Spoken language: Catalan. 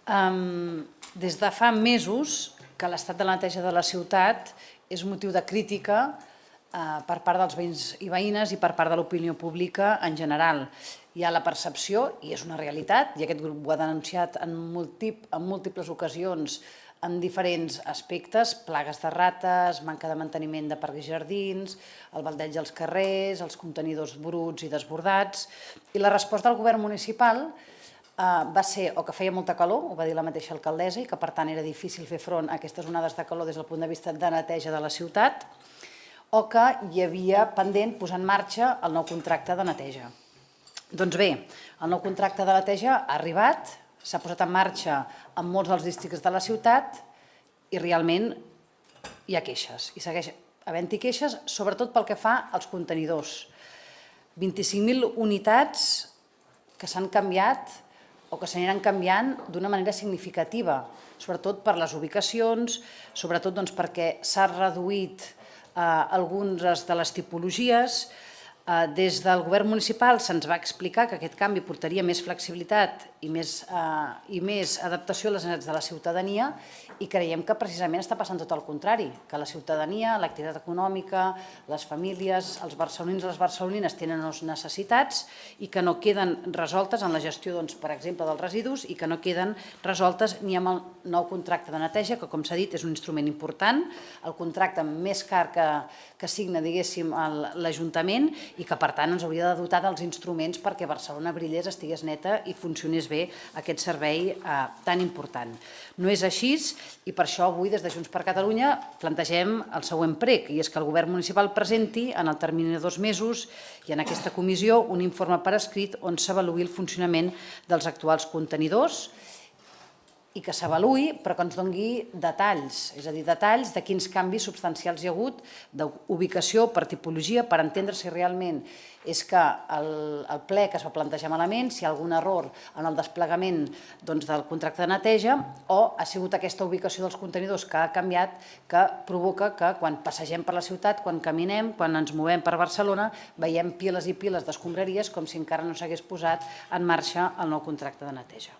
Des de fa mesos que l'estat de la neteja de la ciutat és motiu de crítica per part dels veïns i veïnes i per part de l'opinió pública en general. Hi ha la percepció, i és una realitat, i aquest grup ho ha denunciat en múltiples ocasions en diferents aspectes, plagues de rates, manca de manteniment de parcs i jardins, el baldeig als carrers, els contenidors bruts i desbordats. I la resposta del govern municipal va ser o que feia molta calor, ho va dir la mateixa alcaldessa, i que per tant era difícil fer front a aquestes onades de calor des del punt de vista de neteja de la ciutat, o que hi havia pendent posar en marxa el nou contracte de neteja. Doncs bé, el nou contracte de neteja ha arribat, s'ha posat en marxa en molts dels districtes de la ciutat i realment hi ha queixes, i segueix havent-hi queixes, sobretot pel que fa als contenidors. 25.000 unitats que s'han canviat o que s'aniran canviant d'una manera significativa, sobretot per les ubicacions, sobretot perquè s'ha reduït algunes de les tipologies. Des del govern municipal se'ns va explicar que aquest canvi portaria més flexibilitat i més adaptació a les necessitats de la ciutadania, i creiem que precisament està passant tot el contrari, que la ciutadania, l'activitat econòmica, les famílies, els barcelonins i les barcelonines tenen unes necessitats i que no queden resoltes en la gestió, per exemple, dels residus, i que no queden resoltes ni amb el nou contracte de neteja, que, com s'ha dit, és un instrument important, el contracte més car que signa, diguéssim, l'Ajuntament, i que, per tant, ens hauria de dotar dels instruments perquè Barcelona brillés, estigués neta i funcionés bé aquest servei tan important. No és així, i per això avui des de Junts per Catalunya plantegem el següent prec, i és que el govern municipal presenti en el termini de 2 mesos i en aquesta comissió un informe per escrit on s'avaluï el funcionament dels actuals contenidors i que s'avaluï, però que ens doni detalls, és a dir, detalls de quins canvis substancials hi ha hagut d'ubicació per tipologia, per entendre si realment és que el ple que es va plantejar malament, si hi ha algun error en el desplegament del contracte de neteja, o ha sigut aquesta ubicació dels contenidors que ha canviat, que provoca que quan passegem per la ciutat, quan caminem, quan ens movem per Barcelona, veiem piles i piles d'escombraries com si encara no s'hagués posat en marxa el nou contracte de neteja.